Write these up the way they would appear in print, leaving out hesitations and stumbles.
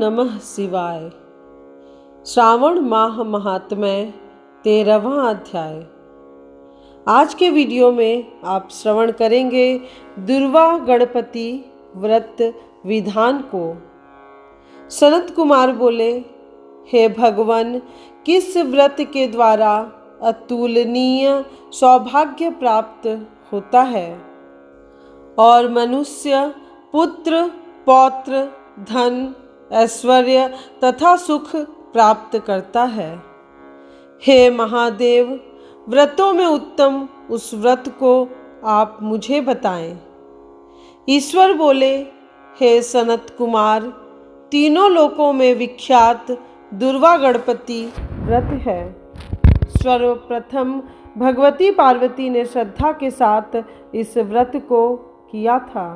नमः शिवाय। श्रावण माह महात्म्य 13वां अध्याय। आज के वीडियो में आप श्रवण करेंगे दुर्वा गणपति व्रत विधान को। सनत कुमार बोले, हे भगवान, किस व्रत के द्वारा अतुलनीय सौभाग्य प्राप्त होता है और मनुष्य पुत्र पौत्र धन ऐश्वर्य तथा सुख प्राप्त करता है। हे महादेव, व्रतों में उत्तम उस व्रत को आप मुझे बताएं। ईश्वर बोले, हे सनत कुमार, तीनों लोकों में विख्यात दुर्वा गणपति व्रत है। सर्वप्रथम भगवती पार्वती ने श्रद्धा के साथ इस व्रत को किया था।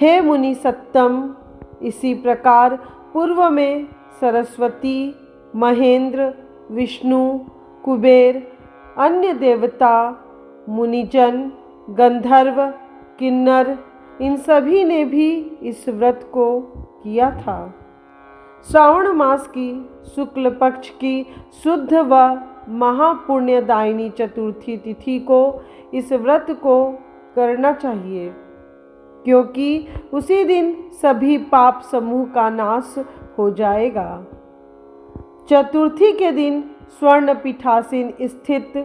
हे मुनि सत्तम, इसी प्रकार पूर्व में सरस्वती, महेंद्र, विष्णु, कुबेर, अन्य देवता, मुनिजन, गंधर्व, किन्नर, इन सभी ने भी इस व्रत को किया था। श्रावण मास की शुक्ल पक्ष की शुद्ध व महापुण्यदायिनी चतुर्थी तिथि को इस व्रत को करना चाहिए, क्योंकि उसी दिन सभी पाप समूह का नाश हो जाएगा। चतुर्थी के दिन स्वर्ण पीठासीन स्थित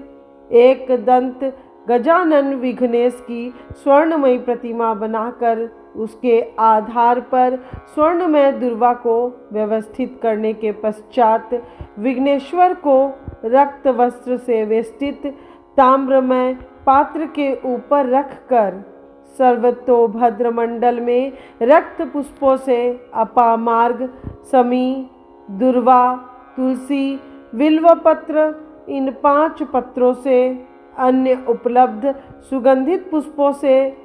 एक दंत गजानन विघ्नेश की स्वर्णमयी प्रतिमा बनाकर उसके आधार पर स्वर्णमय दुर्वा को व्यवस्थित करने के पश्चात विघ्नेश्वर को रक्त वस्त्र से वेष्टित ताम्रमय पात्र के ऊपर रखकर सर्वतोभद्र मंडल में रक्त पुष्पों से अपामार्ग, समी, दुर्वा, तुलसी, बिल्वपत्र, इन 5 पत्रों से, अन्य उपलब्ध सुगंधित पुष्पों से,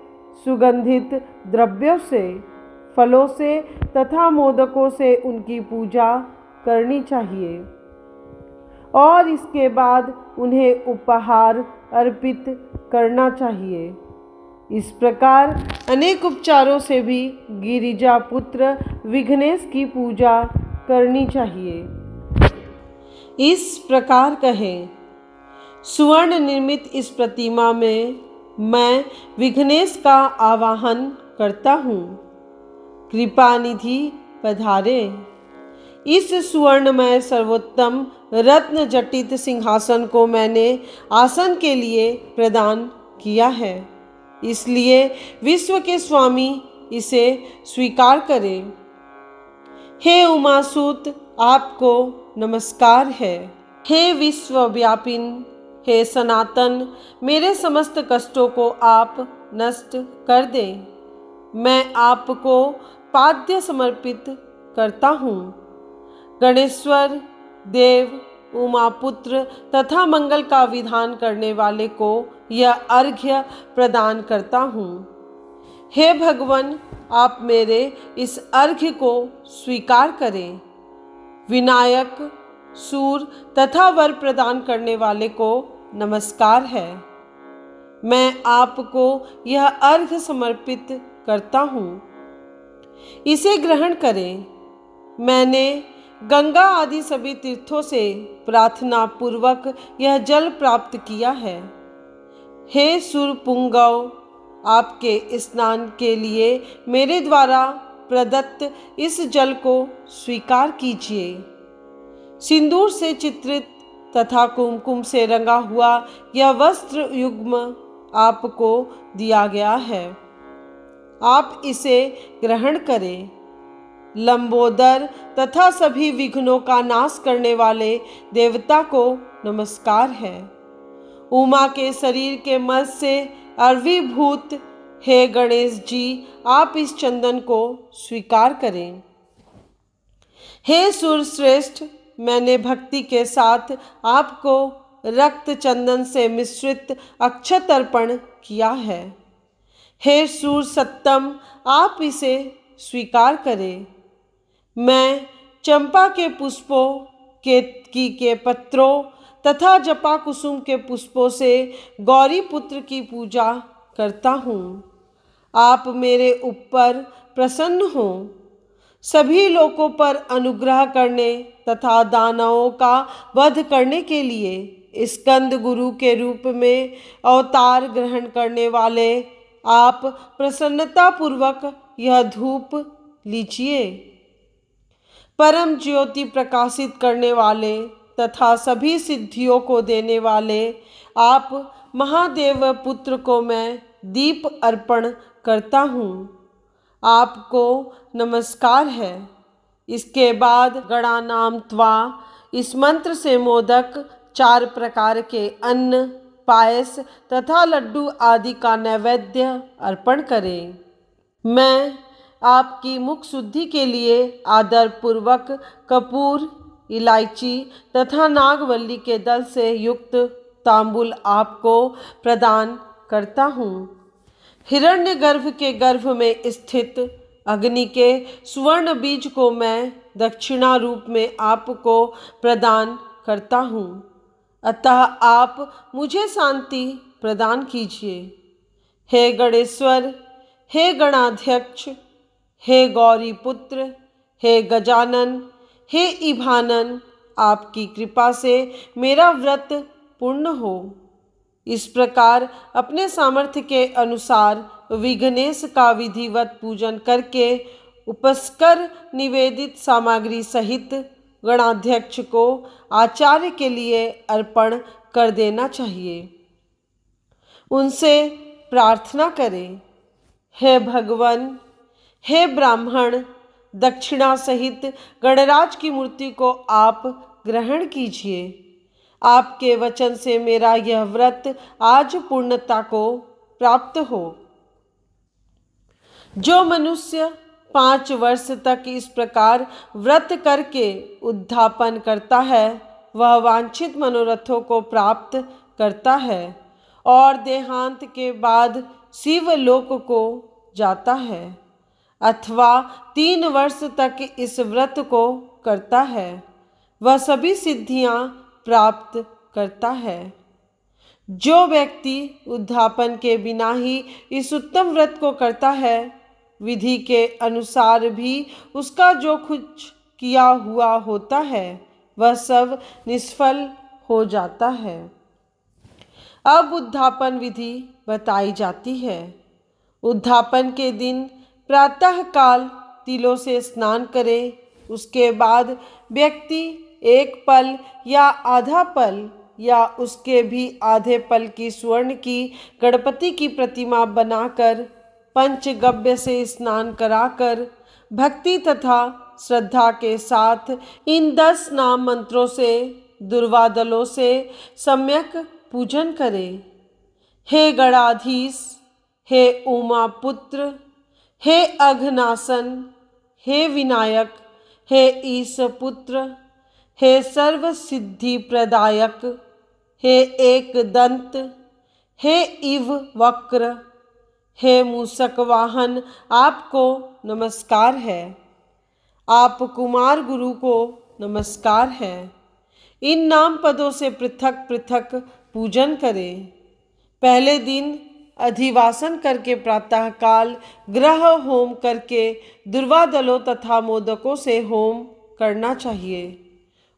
सुगंधित द्रव्यों से, फलों से तथा मोदकों से उनकी पूजा करनी चाहिए और इसके बाद उन्हें उपहार अर्पित करना चाहिए। इस प्रकार अनेक उपचारों से भी गिरिजा पुत्र विघ्नेश की पूजा करनी चाहिए। इस प्रकार कहें, सुवर्ण निर्मित इस प्रतिमा में मैं विघ्नेश का आवाहन करता हूँ। कृपा निधि पधारे। इस सुवर्णमय सर्वोत्तम रत्न जटित सिंहासन को मैंने आसन के लिए प्रदान किया है, इसलिए विश्व के स्वामी इसे स्वीकार करें। हे उमासुत, आपको नमस्कार है। हे विश्वव्यापिन, हे सनातन, मेरे समस्त कष्टों को आप नष्ट कर दें। मैं आपको पाद्य समर्पित करता हूँ। गणेश्वर, देव, उमापुत्र तथा मंगल का विधान करने वाले को यह अर्घ्य प्रदान करता हूँ। हे भगवान, आप मेरे इस अर्घ्य को स्वीकार करें। विनायक, सूर तथा वर प्रदान करने वाले को नमस्कार है। मैं आपको यह अर्घ्य समर्पित करता हूँ, इसे ग्रहण करें। मैंने गंगा आदि सभी तीर्थों से प्रार्थना पूर्वक यह जल प्राप्त किया है। हे सुरपुंगव, आपके स्नान के लिए मेरे द्वारा प्रदत्त इस जल को स्वीकार कीजिए। सिंदूर से चित्रित तथा कुमकुम से रंगा हुआ यह वस्त्र युग्म आपको दिया गया है, आप इसे ग्रहण करें। लंबोदर तथा सभी विघ्नों का नाश करने वाले देवता को नमस्कार है। उमा के शरीर के मल से अर्वीभूत हे गणेश जी, आप इस चंदन को स्वीकार करें। हे सुरश्रेष्ठ, मैंने भक्ति के साथ आपको रक्त चंदन से मिश्रित अक्षत अर्पण किया है। हे सूर सत्तम, आप इसे स्वीकार करें। मैं चंपा के पुष्पों, केतकी के पत्रों तथा जपा कुसुम के पुष्पों से गौरी पुत्र की पूजा करता हूँ। आप मेरे ऊपर प्रसन्न हो। सभी लोगों पर अनुग्रह करने तथा दानवों का वध करने के लिए स्कंद गुरु के रूप में अवतार ग्रहण करने वाले आप प्रसन्नता पूर्वक यह धूप लीजिए। परम ज्योति प्रकाशित करने वाले तथा सभी सिद्धियों को देने वाले आप महादेव पुत्र को मैं दीप अर्पण करता हूँ। आपको नमस्कार है। इसके बाद गणानाम त्वा इस मंत्र से मोदक, 4 प्रकार के अन्न, पायस तथा लड्डू आदि का नैवेद्य अर्पण करें। मैं आपकी मुख शुद्धि के लिए आदर पूर्वक कपूर, इलायची तथा नागवल्ली के दल से युक्त तांबुल आपको प्रदान करता हूँ। हिरण्यगर्भ के गर्भ में स्थित अग्नि के सुवर्ण बीज को मैं दक्षिणा रूप में आपको प्रदान करता हूँ। अतः आप मुझे शांति प्रदान कीजिए। हे गणेश्वर, हे गणाध्यक्ष, हे गौरी पुत्र, हे गजानन, हे इभानन, आपकी कृपा से मेरा व्रत पूर्ण हो। इस प्रकार अपने सामर्थ्य के अनुसार विघ्नेश का विधिवत पूजन करके उपस्कर निवेदित सामग्री सहित गणाध्यक्ष को आचार्य के लिए अर्पण कर देना चाहिए। उनसे प्रार्थना करें, हे भगवान, हे ब्राह्मण, दक्षिणा सहित गणराज की मूर्ति को आप ग्रहण कीजिए। आपके वचन से मेरा यह व्रत आज पूर्णता को प्राप्त हो। जो मनुष्य 5 वर्ष तक इस प्रकार व्रत करके उद्धापन करता है, वह वांछित मनोरथों को प्राप्त करता है और देहांत के बाद शिवलोक को जाता है, अथवा 3 वर्ष तक इस व्रत को करता है, वह सभी सिद्धियां प्राप्त करता है। जो व्यक्ति उद्धापन के बिना ही इस उत्तम व्रत को करता है, विधि के अनुसार भी उसका जो कुछ किया हुआ होता है वह सब निष्फल हो जाता है। अब उद्धापन विधि बताई जाती है। उद्धापन के दिन प्रातः काल तिलों से स्नान करे। उसके बाद व्यक्ति 1 पल या आधा पल या उसके भी आधे पल की स्वर्ण की गणपति की प्रतिमा बनाकर पंचगव्य से स्नान कराकर भक्ति तथा श्रद्धा के साथ इन 10 नाम मंत्रों से दुर्वादलों से सम्यक पूजन करे। हे गणाधीश, हे उमा पुत्र, हे अघनासन, हे विनायक, हे ईश पुत्र, हे सर्व सिद्धि प्रदायक, हे एक दंत, हे इव वक्र, हे मूषक वाहन, आपको नमस्कार है। आप कुमार गुरु को नमस्कार है। इन नाम पदों से पृथक पृथक पूजन करें। पहले दिन अधिवासन करके प्रातःकाल ग्रह होम करके दुर्वादलों तथा मोदकों से होम करना चाहिए।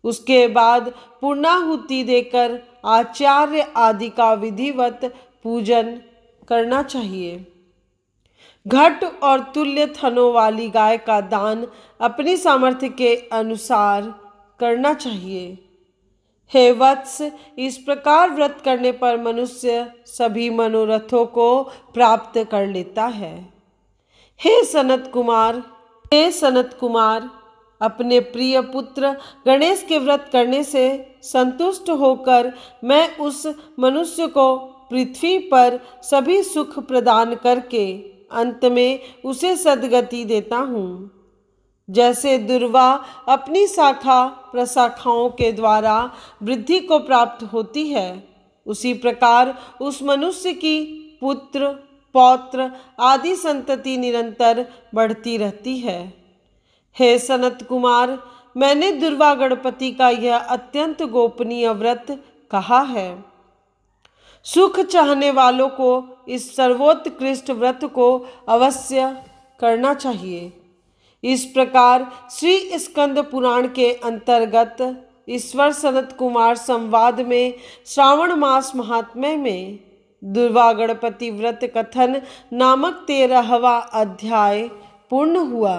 उसके बाद पूर्णाहुति देकर आचार्य आदि का विधिवत पूजन करना चाहिए। घट और तुल्य थनों वाली गाय का दान अपनी सामर्थ्य के अनुसार करना चाहिए। हे वत्स, इस प्रकार व्रत करने पर मनुष्य सभी मनोरथों को प्राप्त कर लेता है। हे सनत कुमार, अपने प्रिय पुत्र गणेश के व्रत करने से संतुष्ट होकर मैं उस मनुष्य को पृथ्वी पर सभी सुख प्रदान करके अंत में उसे सद्गति देता हूँ। जैसे दुर्वा अपनी शाखा प्रशाखाओं के द्वारा वृद्धि को प्राप्त होती है, उसी प्रकार उस मनुष्य की पुत्र पौत्र आदि संतति निरंतर बढ़ती रहती है। हे सनत कुमार, मैंने दुर्वा गणपति का यह अत्यंत गोपनीय व्रत कहा है। सुख चाहने वालों को इस सर्वोत्कृष्ट व्रत को अवश्य करना चाहिए। इस प्रकार श्री स्कंद पुराण के अंतर्गत ईश्वर सनत कुमार संवाद में श्रावण मास महात्म्य में दुर्वा गणपति व्रत कथन नामक 13वां अध्याय पूर्ण हुआ।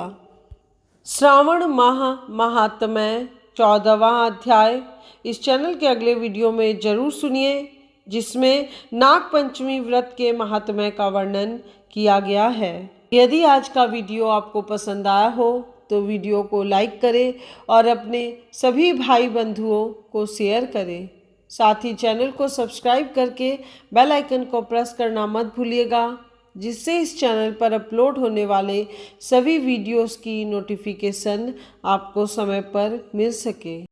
श्रावण माह महात्म्य 14वां अध्याय इस चैनल के अगले वीडियो में जरूर सुनिए, जिसमें नाग पंचमी व्रत के महात्म्य का वर्णन किया गया है। यदि आज का वीडियो आपको पसंद आया हो तो वीडियो को लाइक करें और अपने सभी भाई बंधुओं को शेयर करें। साथ ही चैनल को सब्सक्राइब करके बेल आइकन को प्रेस करना मत भूलिएगा, जिससे इस चैनल पर अपलोड होने वाले सभी वीडियोस की नोटिफिकेशन आपको समय पर मिल सके।